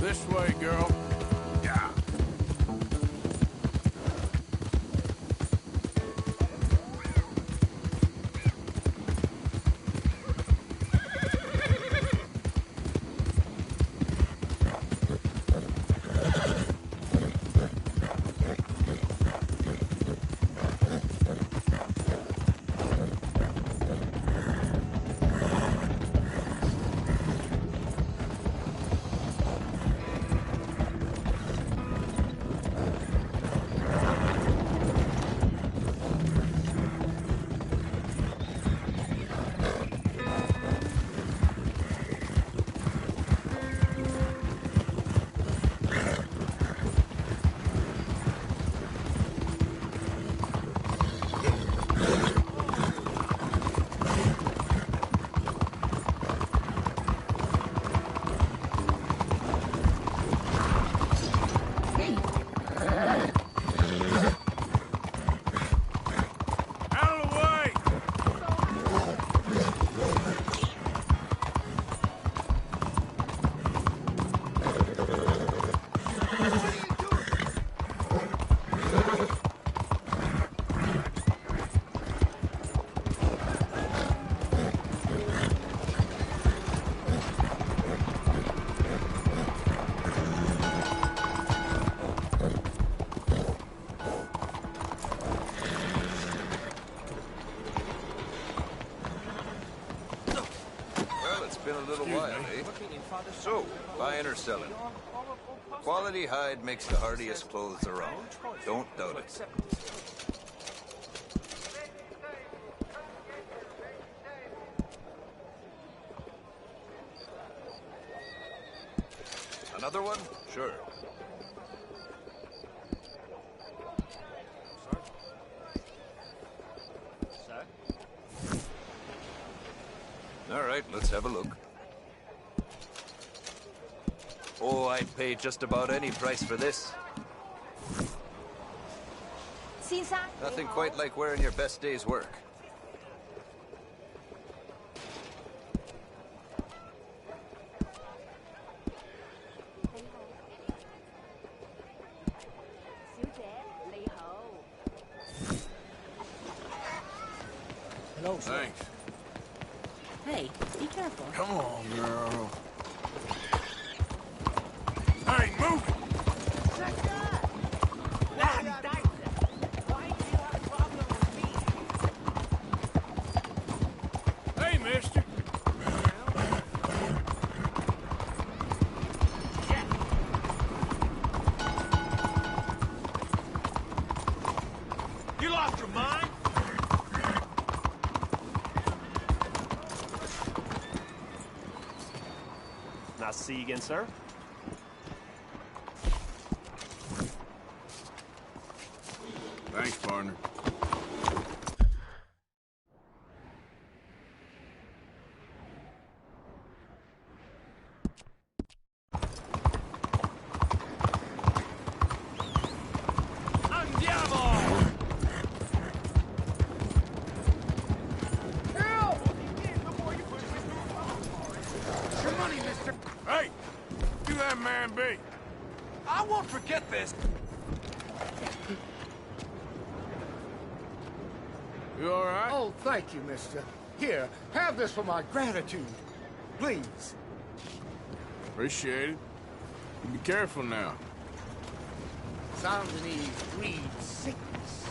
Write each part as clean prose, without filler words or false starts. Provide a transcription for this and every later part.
This way, girl. Yeah. Been a little while, eh? So, buying or selling? Quality hide makes the hardiest clothes around. Don't doubt it. Another one? Sure. All right, let's have a look. Oh, I'd pay just about any price for this. Nothing quite like wearing your best day's work. Hello, sir. Thanks. Hey, be careful. Come on, girl. Hey, move it! Hey, mister. You lost your mind? Nice to see you again, sir. Thanks, partner. Andiamo! Your money, mister! Hey! You that man be? I won't forget this. You all right? Oh, thank you, mister. Here, have this for my gratitude. Please. Appreciate it. You be careful now. Sandanese breeds sickness.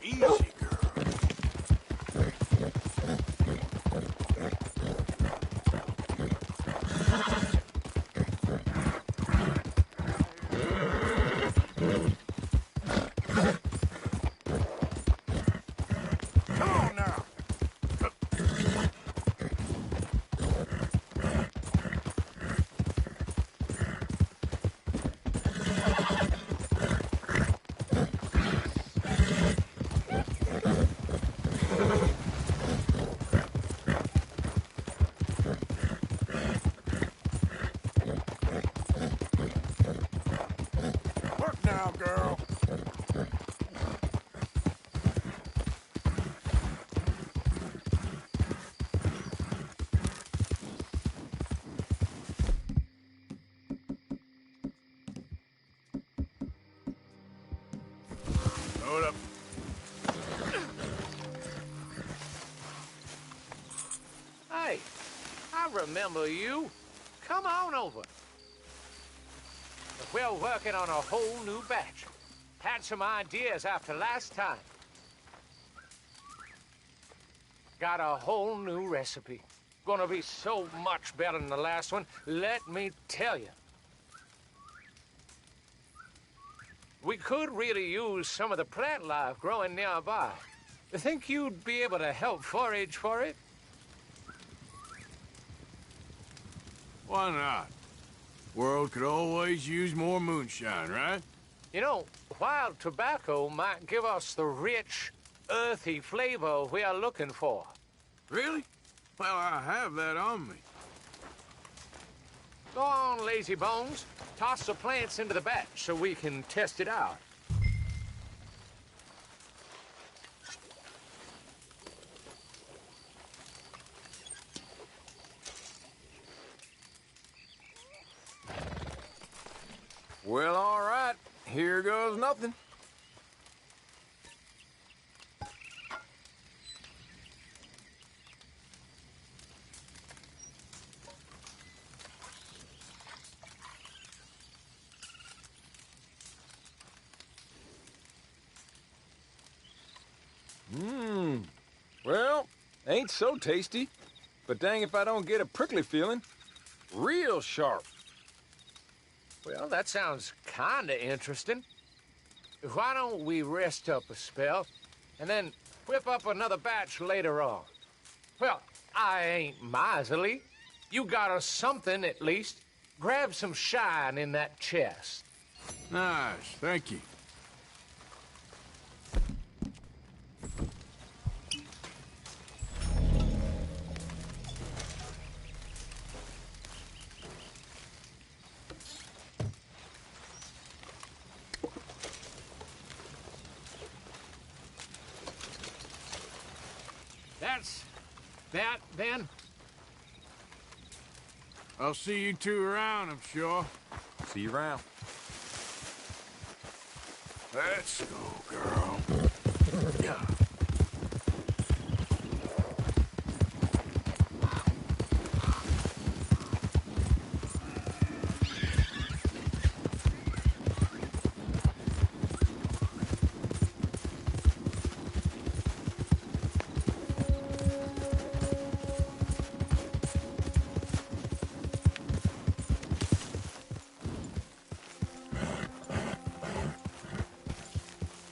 Easy, girl. Come on now. Work now, girl. Hold up. Hey, I remember you. Come on over. We're working on a whole new batch. Had some ideas after last time. Got a whole new recipe. Gonna be so much better than the last one, let me tell you. We could really use some of the plant life growing nearby. Think you'd be able to help forage for it? Why not? World could always use more moonshine, right? You know, wild tobacco might give us the rich, earthy flavor we are looking for. Really? Well, I have that on me. Go on, lazy bones. Toss the plants into the batch so we can test it out. Well, all right. Here goes nothing. Well, ain't so tasty. But dang if I don't get a prickly feeling. Real sharp. Well, that sounds kinda interesting. Why don't we rest up a spell, and then whip up another batch later on? Well, I ain't miserly. You got us something, at least. Grab some shine in that chest. Nice, thank you. That's that, then. I'll see you two around, I'm sure. See you around. Let's go, girl. Yeah.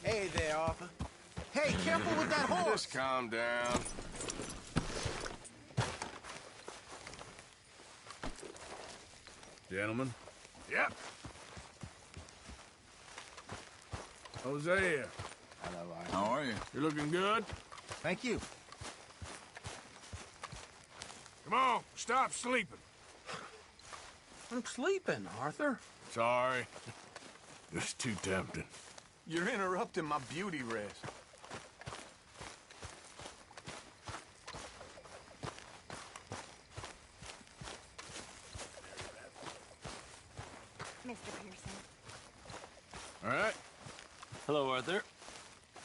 Hey there, Arthur. Hey, careful with that horse! Just calm down. Gentlemen? Yep. Hosea, Hello, Arthur. How are you? you looking good? Thank you. Come on, stop sleeping. I'm sleeping, Arthur. Sorry. Just too tempting. You're interrupting my beauty rest. Mr. Pearson. All right? Hello, Arthur.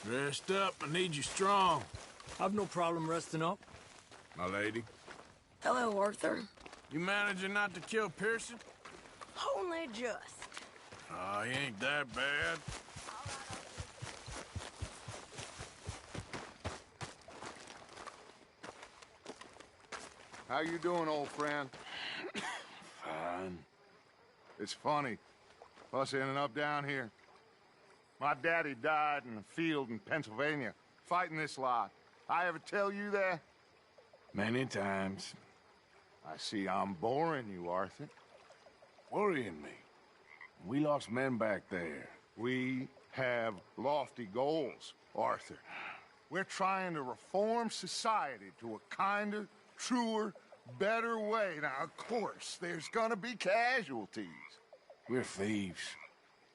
Rest up. I need you strong, I've no problem resting up. my lady. Hello, Arthur. You managing not to kill Pearson? Only just. Oh, he ain't that bad. How you doing, old friend? Fine. It's funny, us ending up down here. My daddy died in a field in Pennsylvania, fighting this lot. I ever tell you that? Many times. I see I'm boring you, Arthur. Worrying me. We lost men back there. We have lofty goals, Arthur. We're trying to reform society to a kinder, truer, better way. Now, of course, there's gonna be casualties. We're thieves.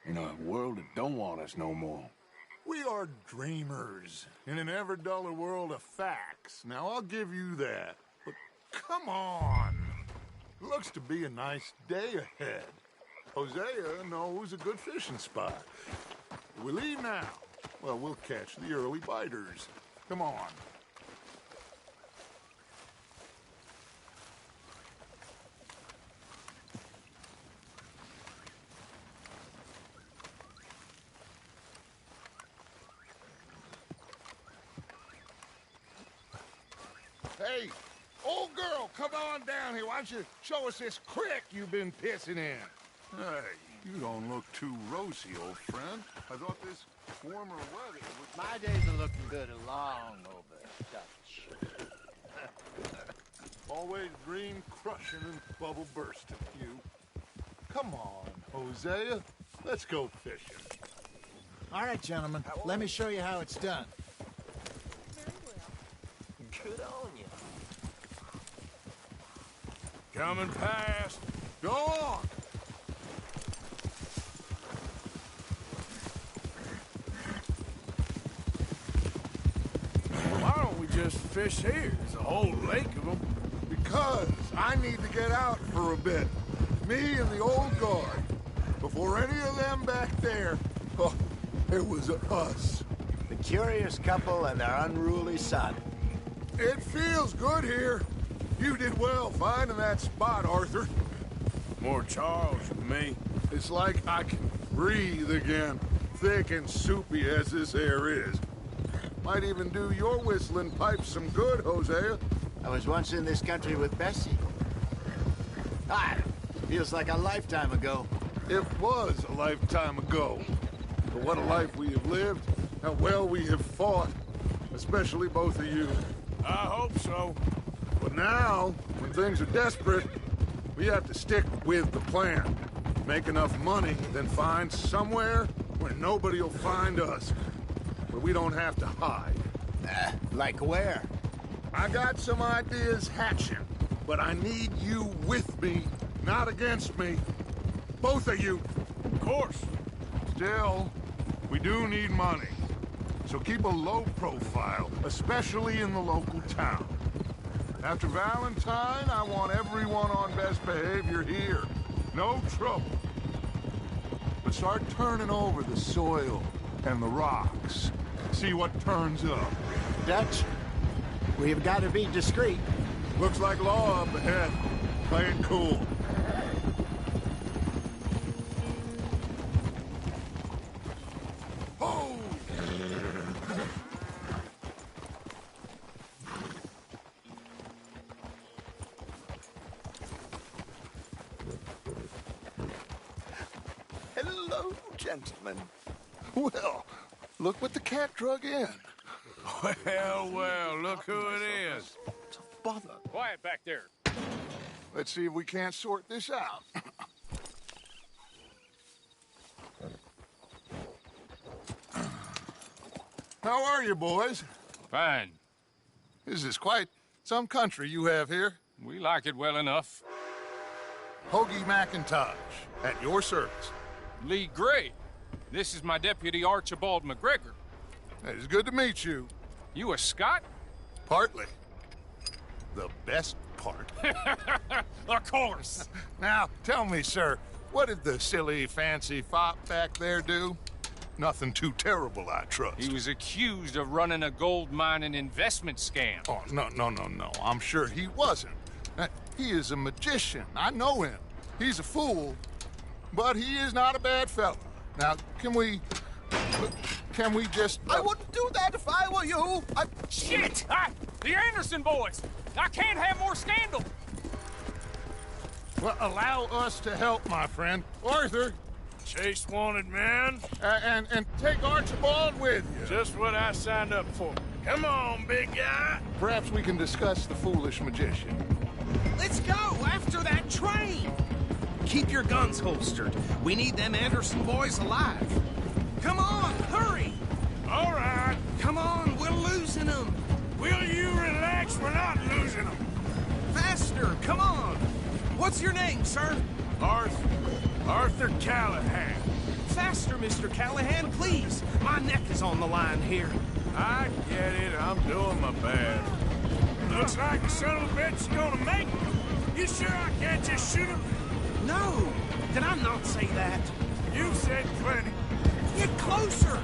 In a world that don't want us no more. We are dreamers in an ever duller world of facts. Now, I'll give you that. But come on. Looks to be a nice day ahead. Hosea knows a good fishing spot. If we leave now, well, we'll catch the early biters. Come on. Hey, old girl, come on down here. Why don't you show us this creek you've been pissing in? Hey, you don't look too rosy, old friend. I thought this warmer weather would... My days are looking good along over Dutch. Always dream crushing and bubble bursting, you. Come on, Hosea. Let's go fishing. All right, gentlemen. Let me show you how it's done. Good on you. Coming past. Go on. Why don't we just fish here? There's a whole lake of them. Because I need to get out for a bit. Me and the old guard. Before any of them back there, oh, it was us. The curious couple and their unruly son. It feels good here. You did well finding that spot, Arthur. More Charles than me. It's like I can breathe again, thick and soupy as this air is. Might even do your whistling pipes some good, Hosea. I was once in this country with Bessie. Ah, feels like a lifetime ago. It was a lifetime ago. But what a life we have lived, how well we have fought, especially both of you. I hope so. But now, when things are desperate, we have to stick with the plan. Make enough money, then find somewhere where nobody will find us. Where we don't have to hide. Like where? I got some ideas hatching, but I need you with me, not against me. Both of you. Of course. Still, we do need money. So keep a low profile, especially in the local town. After Valentine, I want everyone on best behavior here. No trouble. But start turning over the soil and the rocks. See what turns up. Dutch, we've got to be discreet. Looks like law up ahead. Play it cool. Oh! Hello, gentlemen. Well, look what the cat drug in. Well, look who it is. Bother. Quiet back there. Let's see if we can't sort this out. How are you, boys? Fine. This is quite some country you have here. We like it well enough. Hoagie McIntosh, at your service. Lee Gray. This is my deputy, Archibald McGregor. It's good to meet you. You a Scot? Partly. The best part. Of course. Now, tell me, sir, what did the silly, fancy fop back there do? Nothing too terrible, I trust. He was accused of running a gold mining investment scam. Oh, no. I'm sure he wasn't. He is a magician. I know him. He's a fool, but he is not a bad fella. Now, can we just... I wouldn't do that if I were you. Shit! The Anderson boys! I can't have more scandal! Well, allow us to help, my friend. Arthur! Chase wanted man. And take Archibald with you. Just what I signed up for. Come on, big guy. Perhaps we can discuss the foolish magician. Let's go after that train. Keep your guns holstered. We need them Anderson boys alive. Come on, hurry. All right. Come on, we're losing them. Will you relax? We're not losing them. Faster, come on. What's your name, sir? Arthur Callahan. Faster, Mr. Callahan, please. My neck is on the line here. I get it. I'm doing my best. Looks like the son of a bitch is gonna make it. You sure I can't just shoot him? No. Did I not say that? You said plenty. Get closer.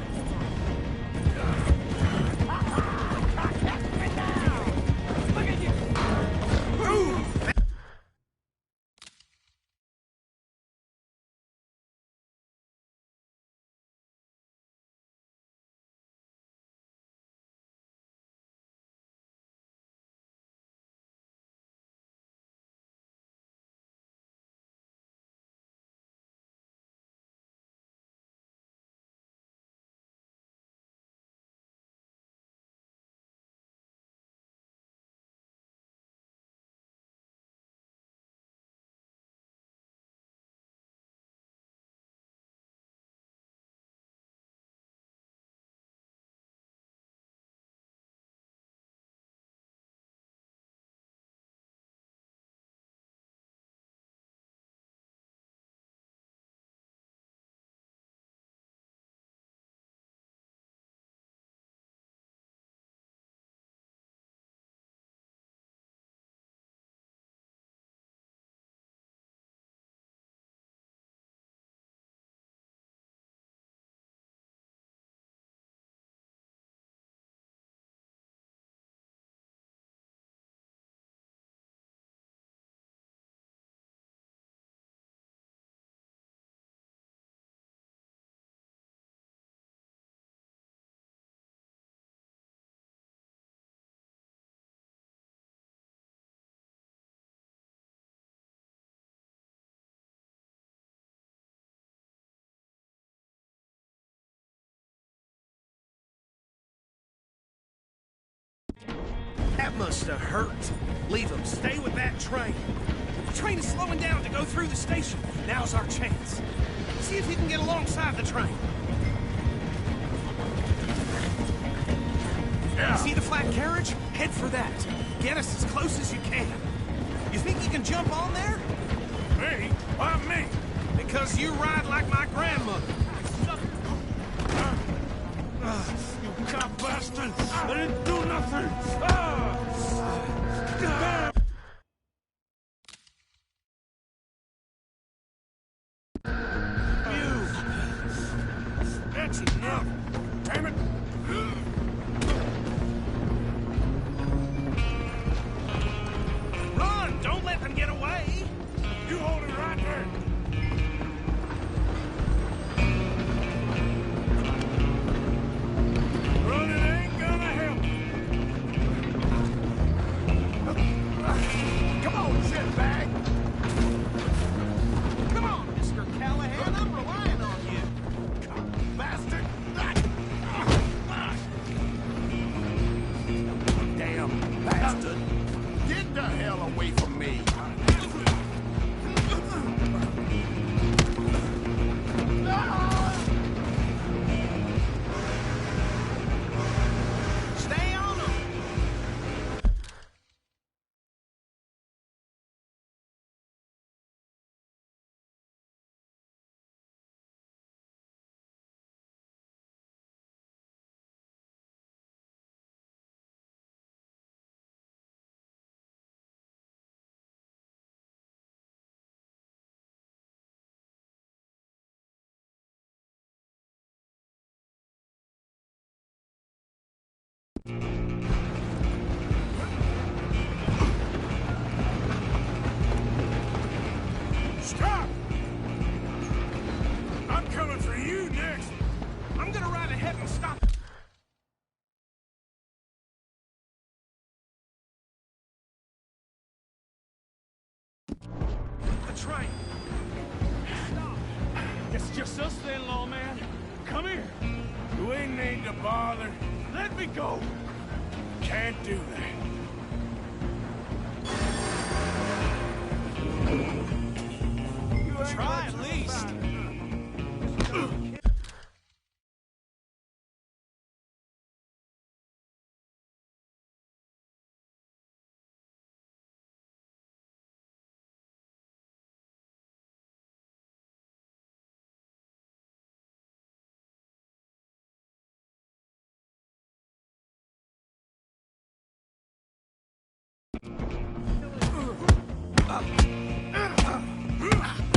Look at you. Move. That must have hurt. Leave them. Stay with that train. The train is slowing down to go through the station. Now's our chance. See if you can get alongside the train. Yeah. See the flat carriage? Head for that. Get us as close as you can. You think you can jump on there? Me? Why me? Because you ride like my grandmother. You cop bastard! I didn't do nothing! That's enough! Damn it! Run! Don't let them get away! You hold it right there! Running ain't gonna help. Come on, shitbag! Come on, Mr. Callahan, I'm relying on you. Bastard! sister-in-law, man. Come here. We need to bother. Let me go. Can't do that. Try at least.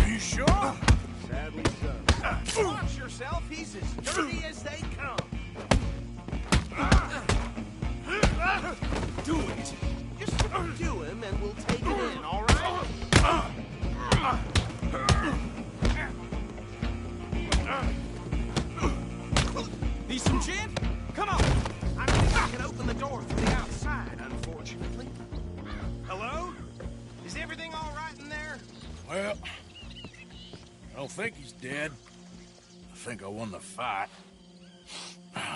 You sure? Sadly so. Watch yourself. He's as dirty as they come. Do it. Just do him and we'll take him in, all right? Need some gin? Come on. I don't think I can open the door from the outside, unfortunately. Hello? Is everything all right in there? Well, I don't think he's dead. I think I won the fight.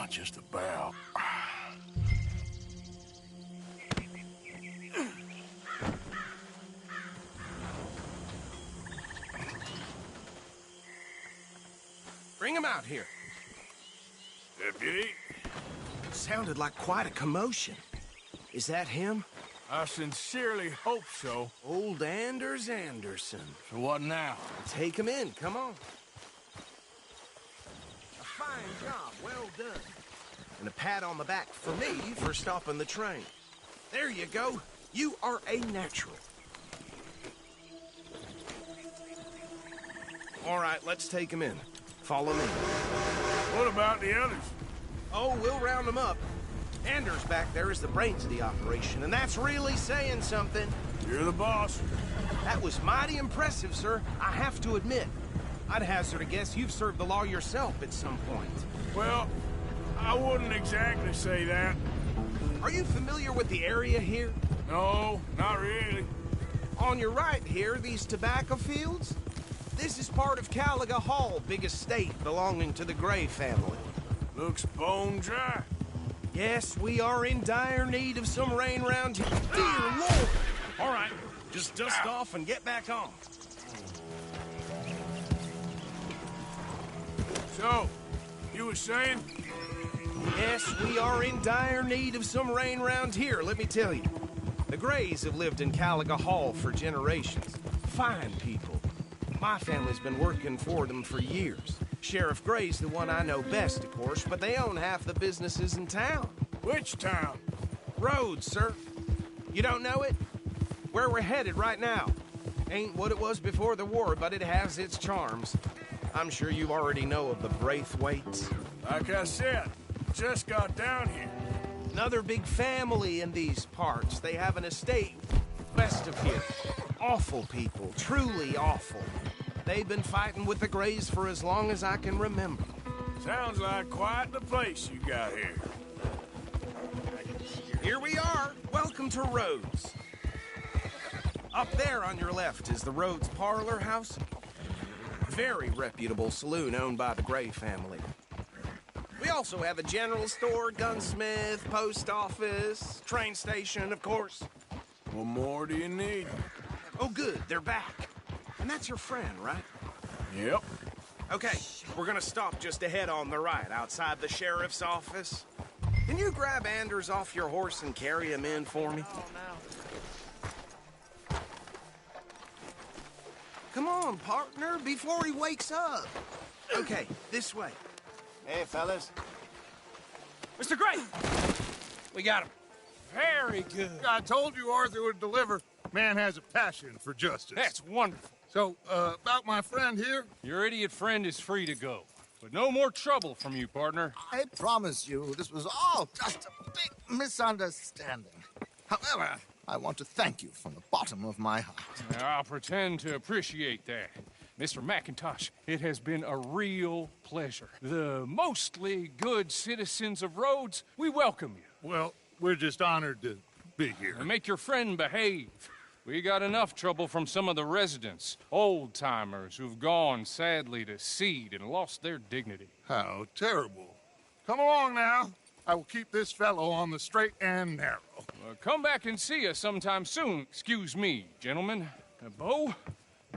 Just about. Bring him out here. Deputy? Sounded like quite a commotion. Is that him? I sincerely hope so. Old Anders Anderson. So what now? Take him in, come on. A fine job, well done. And a pat on the back for me for stopping the train. There you go. You are a natural. All right, let's take him in. Follow me. What about the others? Oh, we'll round them up. Anders back there is the brains of the operation, and that's really saying something. You're the boss. That was mighty impressive, sir. I have to admit. I'd hazard a guess you've served the law yourself at some point. Well, I wouldn't exactly say that. Are you familiar with the area here? No, not really. On your right here, these tobacco fields? This is part of Caliga Hall, big estate belonging to the Gray family. Looks bone dry. Yes, we are in dire need of some rain round here. Dear Lord! All right, just dust off and get back on. So, you were saying? Yes, we are in dire need of some rain round here, let me tell you. The Grays have lived in Caliga Hall for generations. Fine people. My family's been working for them for years. Sheriff Gray's the one I know best, of course, but they own half the businesses in town. Which town? Rhodes, sir. You don't know it? Where we're headed right now. Ain't what it was before the war, but it has its charms. I'm sure you already know of the Braithwaites. Like I said, just got down here. Another big family in these parts. They have an estate west of here. Awful people, truly awful. They've been fighting with the Grays for as long as I can remember. Sounds like quite the place you got here. Here we are. Welcome to Rhodes. Up there on your left is the Rhodes Parlor House. Very reputable saloon owned by the Gray family. We also have a general store, gunsmith, post office, train station, of course. What more do you need? Oh, good. They're back. And that's your friend, right? Yep. Okay, we're gonna stop just ahead on the right, outside the sheriff's office. Can you grab Anders off your horse and carry him in for me? Oh, no. Come on, partner, before he wakes up. Okay, this way. Hey, fellas. Mr. Gray! We got him. Very good. I told you Arthur would deliver. Man has a passion for justice. That's wonderful. So, about my friend here? Your idiot friend is free to go. But no more trouble from you, partner. I promise you, this was all just a big misunderstanding. However, I want to thank you from the bottom of my heart. I'll pretend to appreciate that. Mr. McIntosh, it has been a real pleasure. The mostly good citizens of Rhodes, we welcome you. Well, we're just honored to be here. And make your friend behave. We got enough trouble from some of the residents, old-timers who've gone, sadly, to seed and lost their dignity. How terrible. Come along now. I will keep this fellow on the straight and narrow. Come back and see us sometime soon. Excuse me, gentlemen. Bo,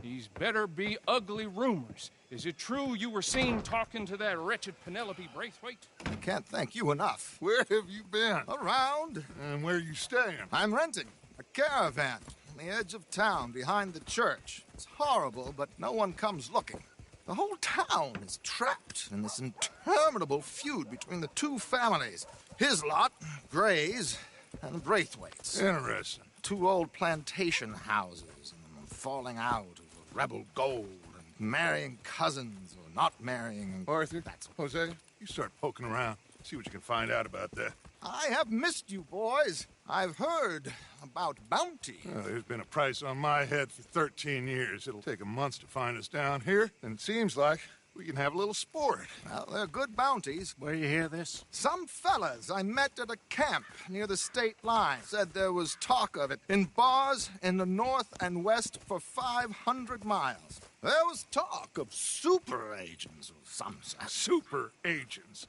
these better be ugly rumors. Is it true you were seen talking to that wretched Penelope Braithwaite? I can't thank you enough. Where have you been? Around. And where are you staying? I'm renting a caravan on the edge of town behind the church. It's horrible, but no one comes looking. The whole town is trapped in this interminable feud between the two families. His lot, Gray's, and Braithwaite's. Interesting. 2 old plantation houses, and falling out over rebel gold, and marrying cousins or not marrying. Arthur, Hosea, you start poking around. See what you can find out about that. I have missed you, boys. I've heard about bounty. Well, there's been a price on my head for 13 years. It'll take a month to find us down here, and it seems like we can have a little sport. Well, they're good bounties. Where you hear this? Some fellas I met at a camp near the state line said there was talk of it in bars in the north and west for 500 miles. There was talk of super agents of some sort. Super agents?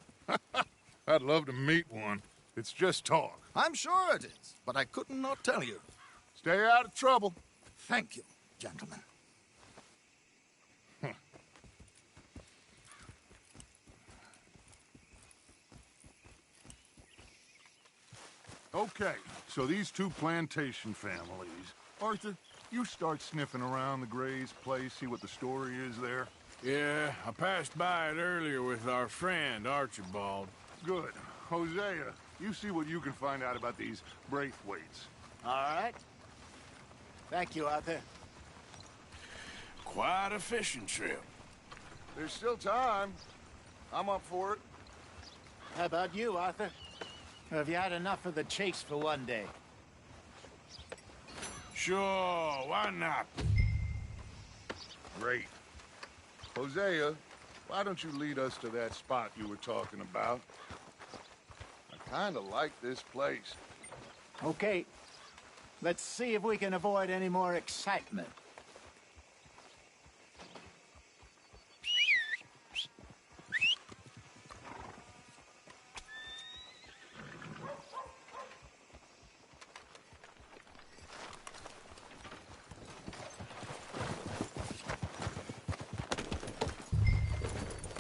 I'd love to meet one. It's just talk. I'm sure it is, but I couldn't not tell you. Stay out of trouble. Thank you, gentlemen. Okay, so these 2 plantation families. Arthur, you start sniffing around the Gray's place, see what the story is there. Yeah, I passed by it earlier with our friend, Archibald. Good. Hosea, you see what you can find out about these Braithwaites. All right. Thank you, Arthur. Quite a fishing trip. There's still time. I'm up for it. How about you, Arthur? Or have you had enough of the chase for one day? Sure, why not? Great. Hosea, why don't you lead us to that spot you were talking about? I kind of like this place. Okay. Let's see if we can avoid any more excitement.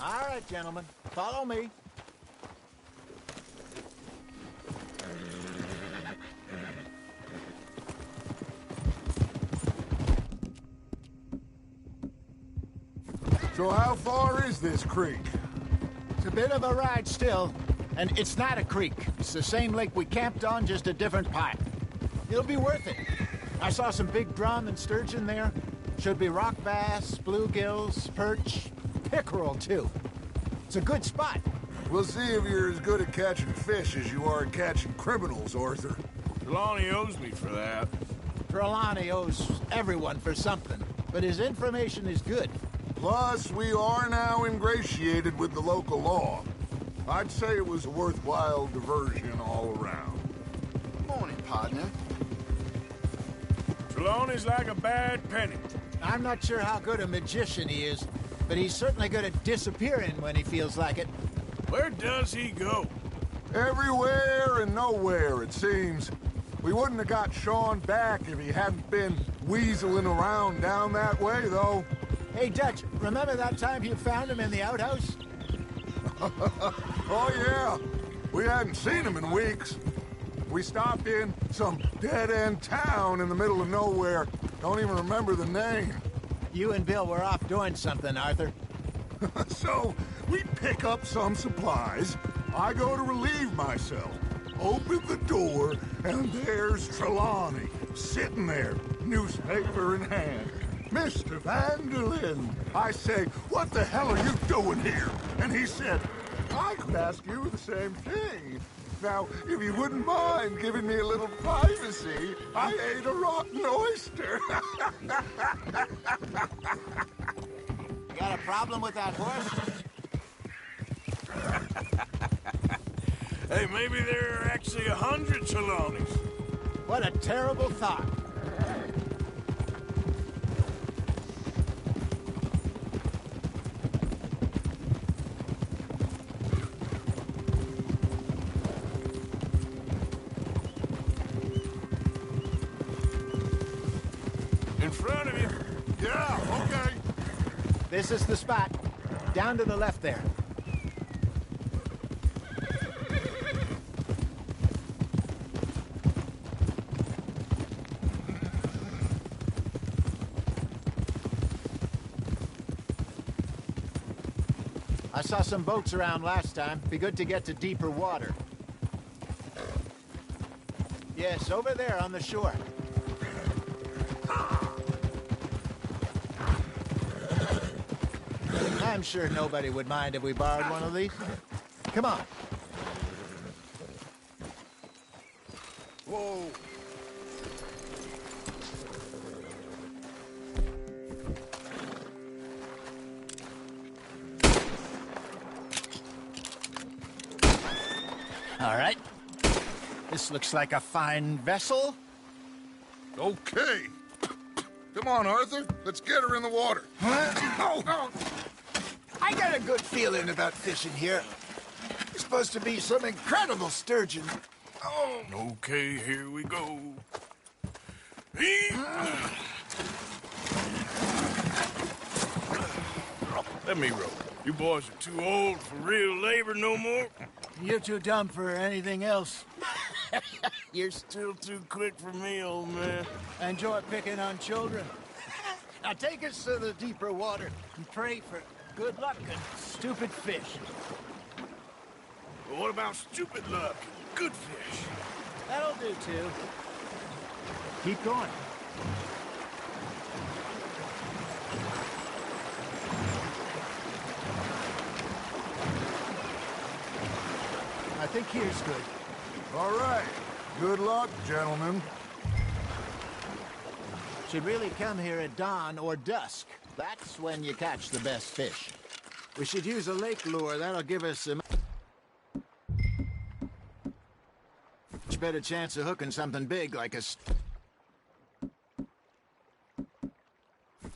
All right, gentlemen. Follow me. So how far is this creek? It's a bit of a ride still, and it's not a creek. It's the same lake we camped on, just a different part. It'll be worth it. I saw some big drum and sturgeon there. Should be rock bass, bluegills, perch, pickerel, too. It's a good spot. We'll see if you're as good at catching fish as you are at catching criminals, Arthur. Trelawney owes me for that. Trelawney owes everyone for something, but his information is good. Plus, we are now ingratiated with the local law. I'd say it was a worthwhile diversion all around. Morning, partner. Trelawney's like a bad penny. I'm not sure how good a magician he is, but he's certainly good at disappearing when he feels like it. Where does he go? Everywhere and nowhere, it seems. We wouldn't have got Sean back if he hadn't been weaseling around down that way, though. Hey, Dutch, remember that time you found him in the outhouse? Oh, yeah. We hadn't seen him in weeks. We stopped in some dead-end town in the middle of nowhere. Don't even remember the name. You and Bill were off doing something, Arthur. So, we pick up some supplies. I go to relieve myself. Open the door, and there's Trelawney, sitting there, newspaper in hand. Mr. Van der Linde. I say, what the hell are you doing here? And he said, I could ask you the same thing. Now, if you wouldn't mind giving me a little privacy, I ate a rotten oyster. You got a problem with that horse? Hey, maybe there are actually 100 Trelawneys. What a terrible thought. This is the spot. Down to the left there. I saw some boats around last time. Be good to get to deeper water. Yes, over there on the shore. I'm sure nobody would mind if we borrowed one of these. Come on. Whoa. All right. This looks like a fine vessel. Okay. Come on, Arthur. Let's get her in the water. Oh. I got a good feeling about fishing here. It's supposed to be some incredible sturgeon. Oh. Okay, here we go. Let me row. You boys are too old for real labor no more. You're too dumb for anything else. You're still too quick for me, old man. Enjoy picking on children. Now take us to the deeper water and pray for good luck and stupid fish. But what about stupid luck and good fish? That'll do, too. Keep going. I think here's good. All right. Good luck, gentlemen. Should really come here at dawn or dusk. That's when you catch the best fish. We should use a lake lure. That'll give us a much better chance of hooking something big like a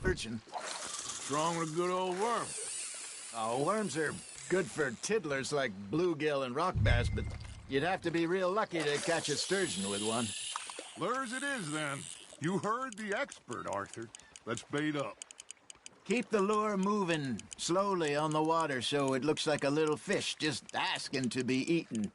sturgeon. What's wrong with a good old worm? Oh, worms are good for tiddlers like bluegill and rock bass, but you'd have to be real lucky to catch a sturgeon with one. Lures it is, then. You heard the expert, Arthur. Let's bait up. Keep the lure moving slowly on the water so it looks like a little fish just asking to be eaten.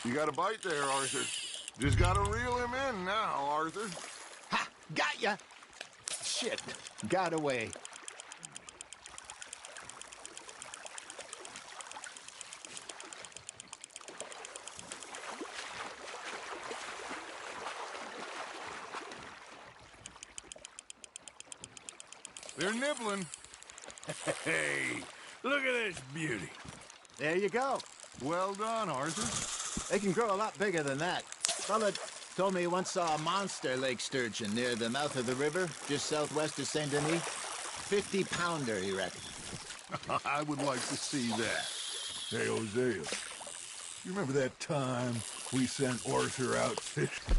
You got a bite there, Arthur. Just gotta reel him in now, Arthur. Ha! Got ya! Shit. Got away. They're nibbling. Hey, look at this beauty. There you go. Well done, Arthur. They can grow a lot bigger than that. Fella told me he once saw a monster lake sturgeon near the mouth of the river, just southwest of Saint Denis. 50-pounder, he reckoned. I would like to see that. Hey, Hosea, you remember that time we sent Arthur out fishing?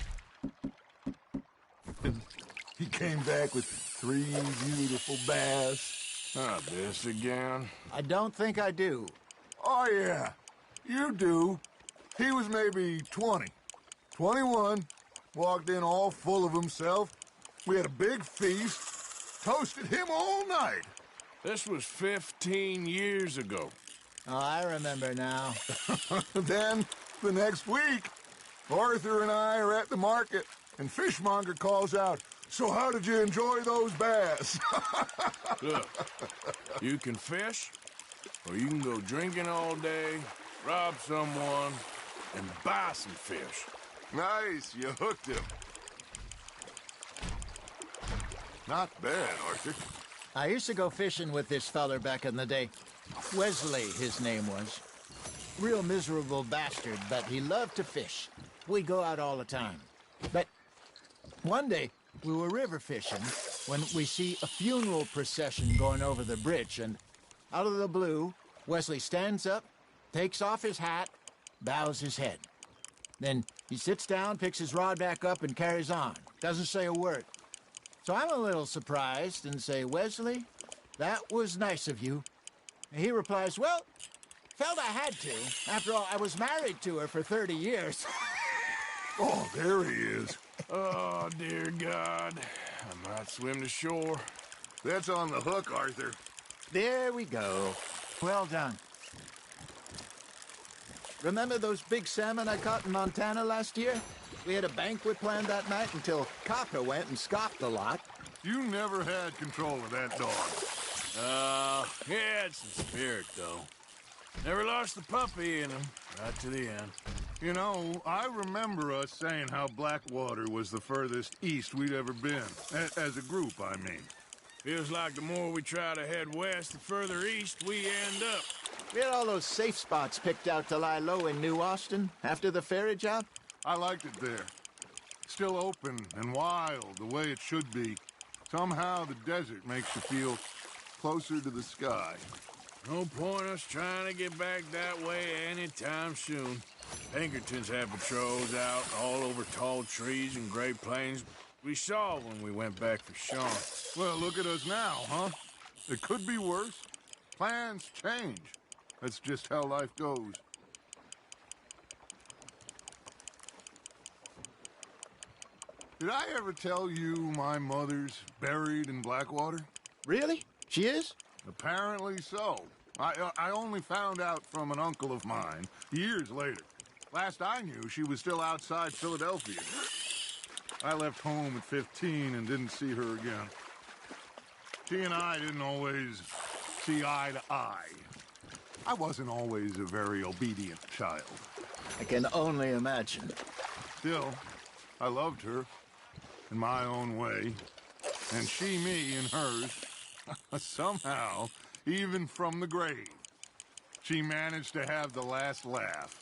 He came back with 3 beautiful bass. This again? I don't think I do. Oh, yeah. You do. He was maybe 20. 21. Walked in all full of himself. We had a big feast. Toasted him all night. This was 15 years ago. Oh, I remember now. Then, the next week, Arthur and I are at the market, and Fishmonger calls out, "So how did you enjoy those bass?" Look, you can fish, or you can go drinking all day, rob someone, and buy some fish. Nice, you hooked him. Not bad, Arthur. I used to go fishing with this feller back in the day. Wesley, his name was. Real miserable bastard, but he loved to fish. We'd go out all the time. But one day, we were river fishing when we see a funeral procession going over the bridge, and out of the blue, Wesley stands up, takes off his hat, bows his head. Then he sits down, picks his rod back up, and carries on. Doesn't say a word. So I'm a little surprised and say, "Wesley, that was nice of you." And he replies, "Well, felt I had to. After all, I was married to her for 30 years. Oh, there he is. Oh, dear God. I might swim to shore. That's on the hook, Arthur. There we go. Well done. Remember those big salmon I caught in Montana last year? We had a banquet planned that night until Copper went and scoffed the lot. You never had control of that dog. He had some spirit, though. Never lost the puppy in him, right to the end. You know, I remember us saying how Blackwater was the furthest east we'd ever been. As a group, I mean. Feels like the more we try to head west, the further east we end up. We had all those safe spots picked out to lie low in New Austin after the ferry job. I liked it there. Still open and wild, the way it should be. Somehow the desert makes you feel closer to the sky. No point us trying to get back that way anytime soon. Pinkertons had patrols out all over tall trees and Great Plains. We saw when we went back for Sean. Well, look at us now, huh? It could be worse. Plans change. That's just how life goes. Did I ever tell you my mother's buried in Blackwater? Really? She is? Apparently so. I only found out from an uncle of mine years later. Last I knew, she was still outside Philadelphia. I left home at 15 and didn't see her again. She and I didn't always see eye to eye. I wasn't always a very obedient child. I can only imagine. Still, I loved her in my own way, and she me in hers. Somehow, even from the grave, she managed to have the last laugh.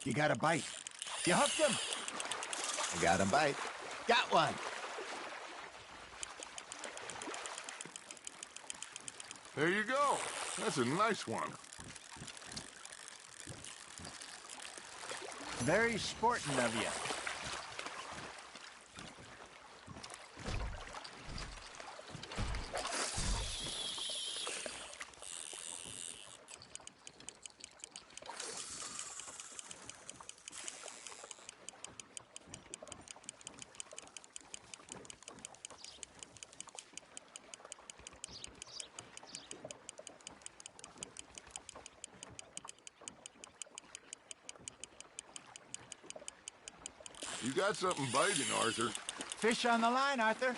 You got a bite. You hooked him. I got a bite. Got one. There you go. That's a nice one. Very sporting of you. You got something biting, Arthur. Fish on the line, Arthur.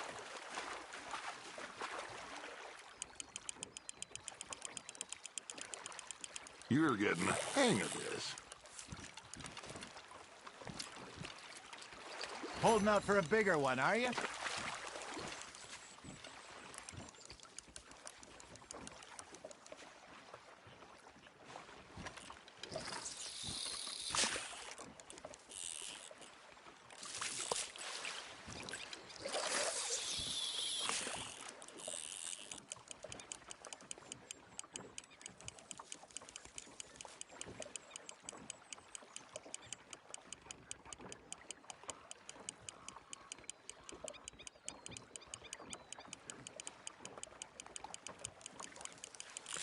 You're getting the hang of this. Holding out for a bigger one, are you?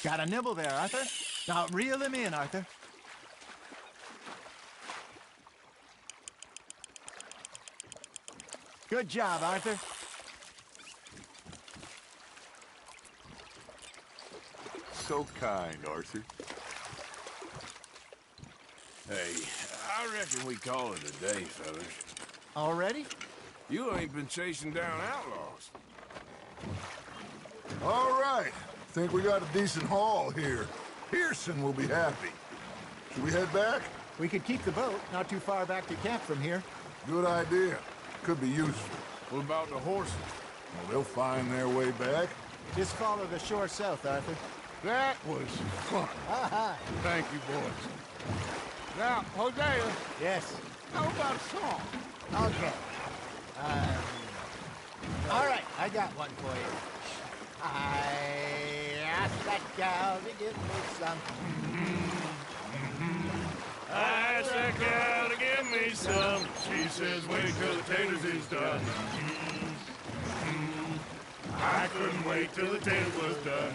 Got a nibble there, Arthur. Now reel him in, Arthur. Good job, Arthur. So kind, Arthur. Hey, I reckon we call it a day, fellas. Already? You ain't been chasing down outlaws. All right. Think we got a decent haul here. Pearson will be happy. Should we head back? We could keep the boat not too far back to camp from here. Good idea. Could be useful. What about the horses? Well, they'll find their way back. Just follow the shore south, Arthur. That was fun. Thank you, boys. Now, Hosea. Yes. How about a song? Okay. All right, I got one for you. I asked that gal to give me some. I asked that gal to give me some. She says, wait till the taters is done. I couldn't wait till the taste was done.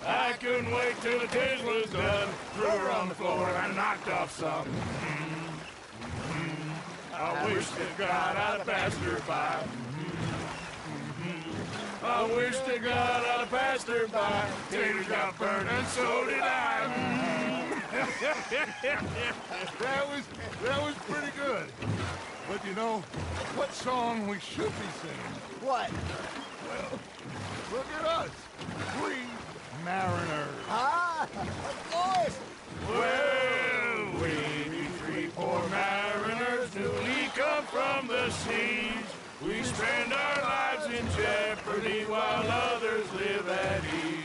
I couldn't wait till the taste was done. Threw her on the floor and I knocked off some. I wish to God I'd passed her by. I wish to God I'd passed her by. Taters got burned and so did I. that was pretty good. But you know, what song we should be singing? What? Well, look at us. We mariners. Ah, of course. Well, we be three poor mariners, newly come from the seas. We spend our lives in jeopardy while others live at ease.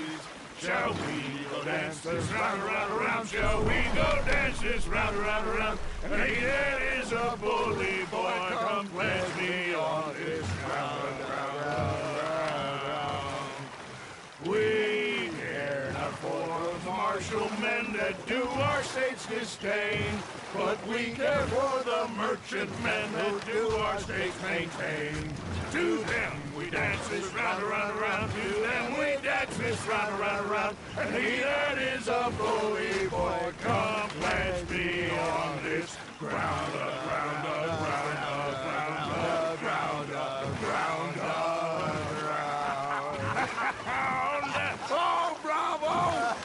Shall we go dance this round, around, around? Shall we go dance this round, around, around? And he that is a bully boy, come pledge me on this round, round, round, round. We care not for the martial men that do our state's disdain, but we care for the merchant men that do our state's maintain. To them we dance this round, around, around. To them we dance this round, around, around. And he that is a bully boy, come pledge me on this ground, ground, ground, ground, ground, ground, ground, ground. Oh, bravo!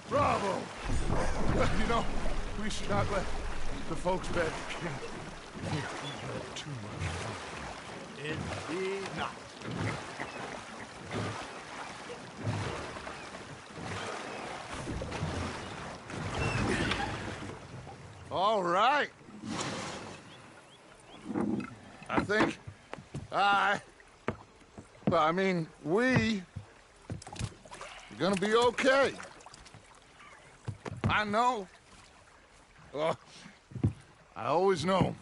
Bravo! You know, we should not let the folks back camp hear too much. Indeed not. All right. I think we are gonna be okay. I know. Oh, I always know.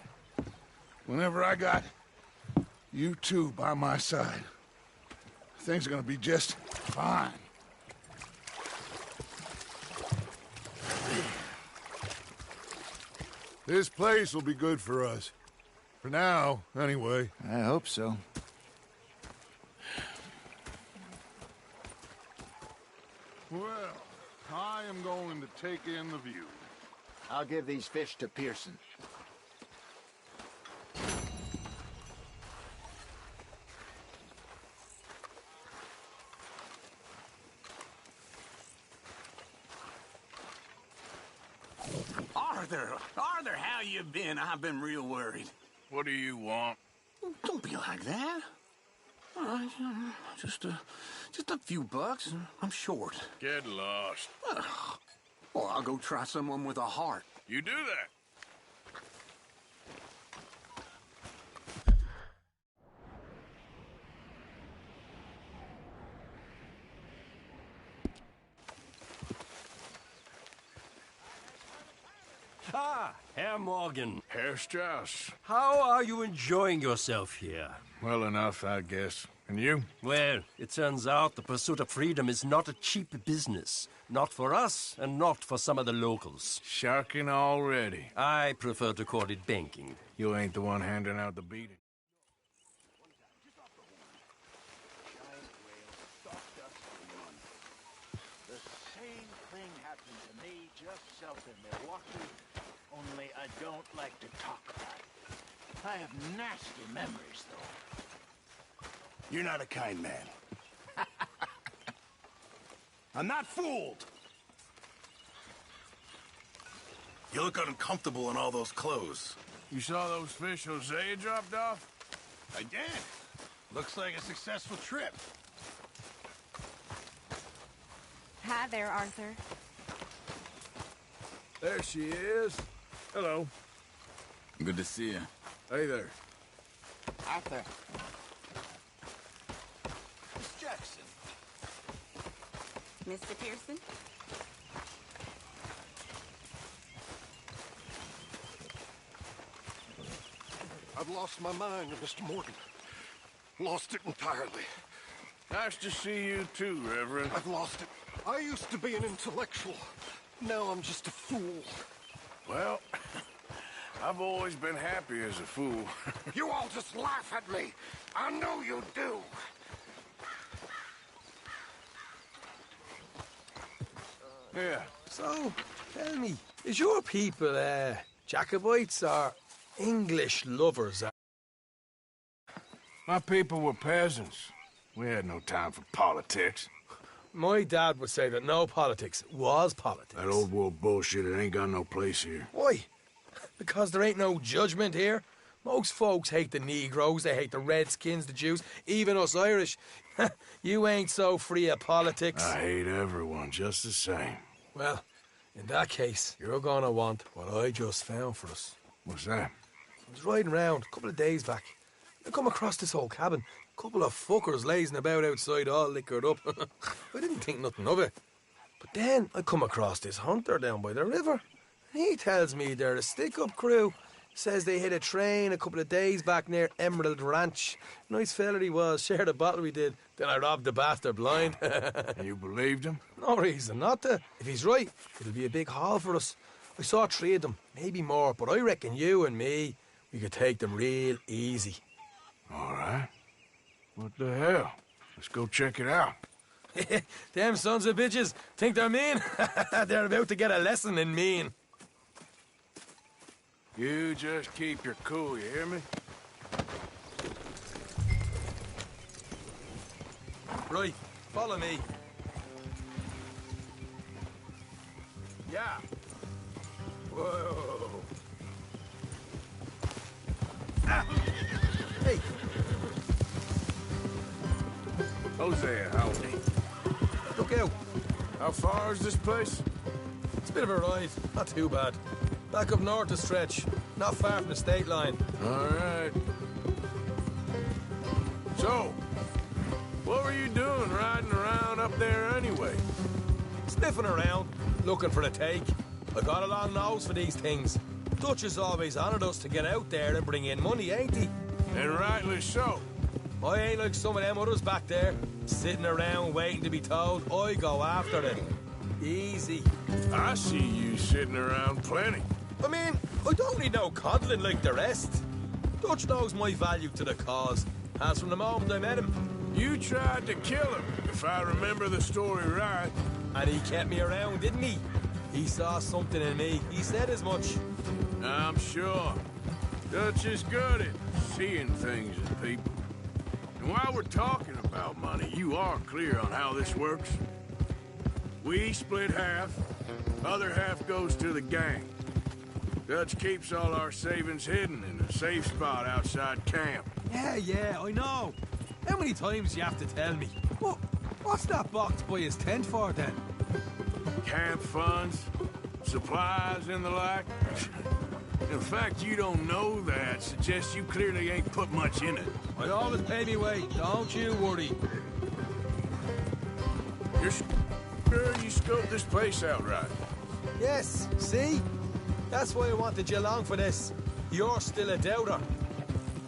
Whenever I got you two by my side, things are gonna be just fine. This place will be good for us. For now, anyway. I hope so. Well, I am going to take in the view. I'll give these fish to Pearson. Arthur, how you been? I've been real worried. What do you want? Don't be like that. All right, just a few bucks. I'm short. Get lost. Well, I'll go try someone with a heart. You do that. Ah, Herr Morgan. Herr Strauss. How are you enjoying yourself here? Well enough, I guess. And you? Well, it turns out the pursuit of freedom is not a cheap business. Not for us, and not for some of the locals. Sharking already. I prefer to call it banking. You ain't the one handing out the beating. The same thing happened to me just south of Milwaukee, only I don't like to talk about it. I have nasty memories, though. You're not a kind man. I'm not fooled. You look uncomfortable in all those clothes. You saw those fish Hosea dropped off? I did. Looks like a successful trip. Hi there, Arthur. There she is. Hello. Good to see you. Hey there. Arthur. Miss Jackson. Mr. Pearson? I've lost my mind, Mr. Morgan. Lost it entirely. Nice to see you too, Reverend. I've lost it. I used to be an intellectual. Now I'm just a fool. Well, I've always been happy as a fool. You all just laugh at me. I know you do. Yeah. So, tell me, is your people, Jacobites or English lovers? My people were peasants. We had no time for politics. My dad would say that no politics was politics. That old world bullshit, it ain't got no place here. Why? Because there ain't no judgment here. Most folks hate the Negroes, they hate the Redskins, the Jews, even us Irish. You ain't so free of politics. I hate everyone just the same. Well, in that case, you're gonna want what I just found for us. What's that? I was riding around a couple of days back. I come across this old cabin. A couple of fuckers lazing about outside all liquored up. I didn't think nothing of it. But then I come across this hunter down by the river. He tells me they're a stick-up crew. Says they hit a train a couple of days back near Emerald Ranch. Nice fella he was, shared a bottle we did. Then I robbed the bastard blind. And you believed him? No reason not to. If he's right, it'll be a big haul for us. I saw 3 of them, maybe more, but I reckon you and me, we could take them real easy. All right. What the hell? Let's go check it out. Them sons of bitches think they're mean. They're about to get a lesson in mean. You just keep your cool, you hear me? Right, follow me. Yeah. Whoa. Ah. Hey. Hosea, how? Look out. How far is this place? It's a bit of a ride, not too bad. Back up north a stretch, not far from the state line. All right. So, what were you doing riding around up there anyway? Sniffing around, looking for a take. I got a long nose for these things. Dutch has always honoured us to get out there and bring in money, ain't he? And rightly so. I ain't like some of them others back there, sitting around waiting to be told. I go after it. Easy. I see you sitting around plenty. I mean, I don't need no coddling like the rest. Dutch knows my value to the cause, as from the moment I met him. You tried to kill him, if I remember the story right. And he kept me around, didn't he? He saw something in me. He said as much. I'm sure. Dutch is good at seeing things in people. And while we're talking about money, you are clear on how this works? We split half, other half goes to the gang. Dutch keeps all our savings hidden in a safe spot outside camp. Yeah, I know. How many times do you have to tell me? What's that box by his tent for, then? Camp funds, supplies, and the like. The fact you don't know that suggests you clearly ain't put much in it. I always pay me way, don't you worry. You're sure you scoped this place out right? Yes, see? That's why I wanted you along for this. You're still a doubter.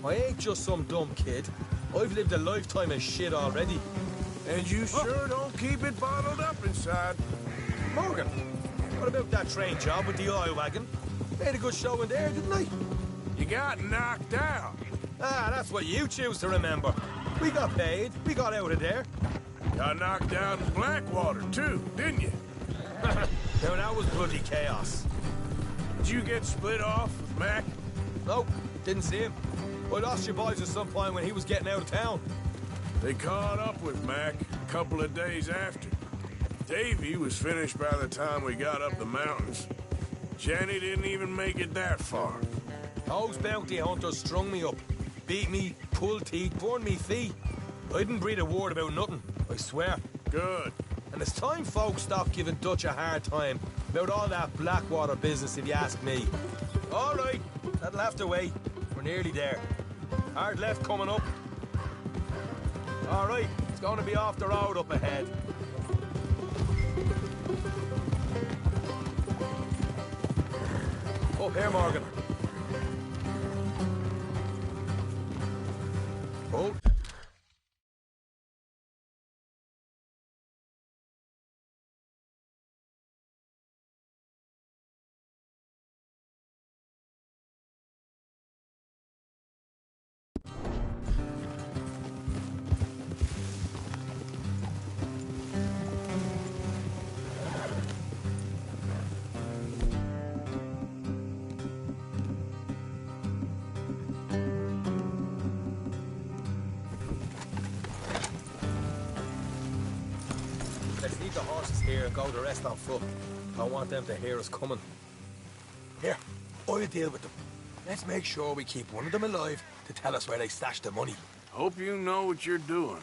I ain't just some dumb kid. I've lived a lifetime of shit already. And you sure don't keep it bottled up inside. Morgan, what about that train job with the oil wagon? Made a good show in there, didn't I? You got knocked out. Ah, that's what you choose to remember. We got paid. We got out of there. Got knocked out in Blackwater, too, didn't you? Now, that was bloody chaos. Did you get split off with Mac? Nope, didn't see him. I lost your boys at some point when he was getting out of town. They caught up with Mac a couple of days after. Davy was finished by the time we got up the mountains. Jenny didn't even make it that far. Those bounty hunters strung me up. Beat me, pulled teeth, burned me feet. I didn't breathe a word about nothing, I swear. Good. And it's time folks stopped giving Dutch a hard time about all that Blackwater business, if you ask me. All right, that'll have to wait. We're nearly there. Hard left coming up. All right, it's going to be off the road up ahead. Up here, Morgan. Oh. here and go the rest on foot. Don't want them to hear us coming. Here, I'll deal with them. Let's make sure we keep one of them alive to tell us where they stashed the money. Hope you know what you're doing.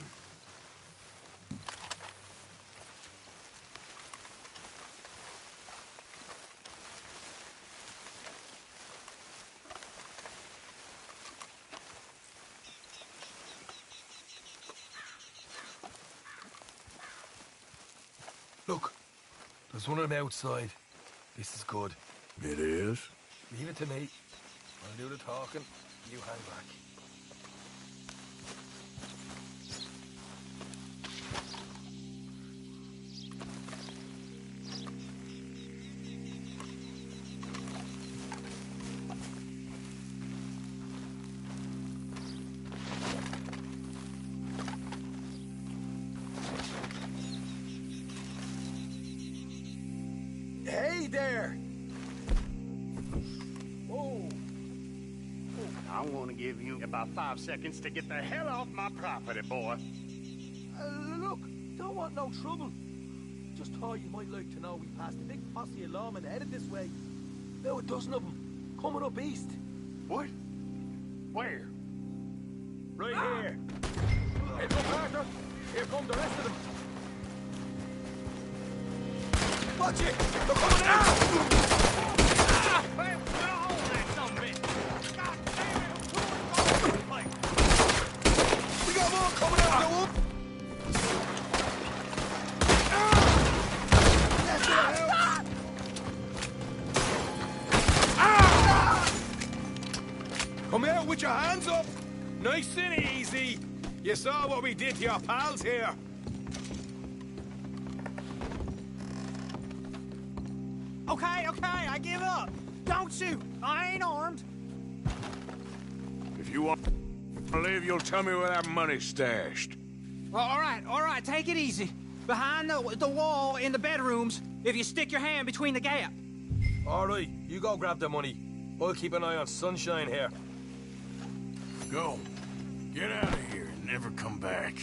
Look, there's one of them outside. This is good. It is? Leave it to me. I'll do the talking. You hang back. Hey there! Oh. I want to give you about 5 seconds to get the hell off my property, boy. Look, don't want no trouble. Just thought you might like to know we passed a big posse of lawmen headed this way. About a dozen of them, coming up east. What? Where? Right here. Heads up, Arthur. Here come the rest of them. Watch it! They're coming out! We got more coming out, go up! Come out with your hands up! Nice and easy! You saw what we did to your pals here. Okay, I give up. Don't shoot. I ain't armed. If you want to leave, you'll tell me where that money's stashed. Well, all right, take it easy. Behind the wall in the bedrooms, if you stick your hand between the gap. All right, you go grab the money. I'll keep an eye on Sunshine here. Go. Get out of here and never come back.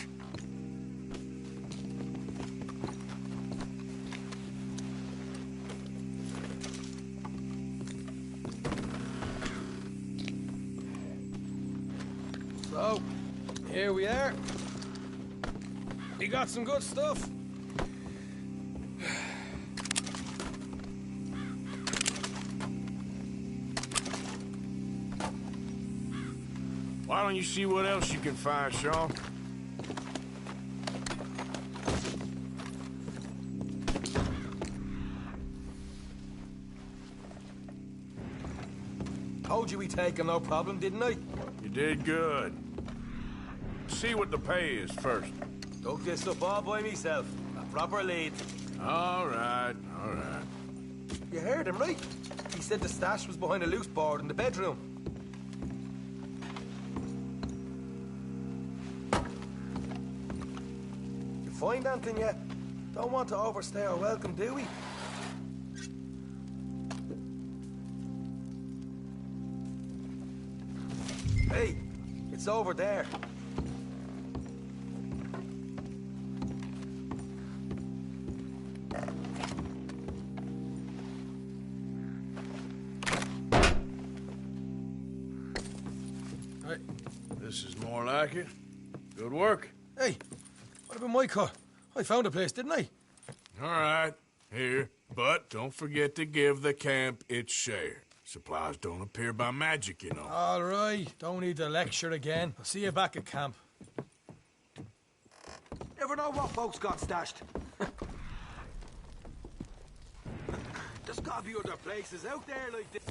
So, here we are. You got some good stuff. Why don't you see what else you can find, Shaw? Told you we'd take him, no problem, didn't I? You did good. See what the pay is first. Dug this up all by myself. A proper lead. All right. You heard him, right? He said the stash was behind a loose board in the bedroom. You find anything yet? Don't want to overstay our welcome, do we? Hey, it's over there. This is more like it. Good work. Hey, what about my car? I found a place, didn't I? All right, here. But don't forget to give the camp its share. Supplies don't appear by magic, you know. All right, don't need to lecture again. I'll see you back at camp. Never know what folks got stashed. There's gotta be other places out there like this.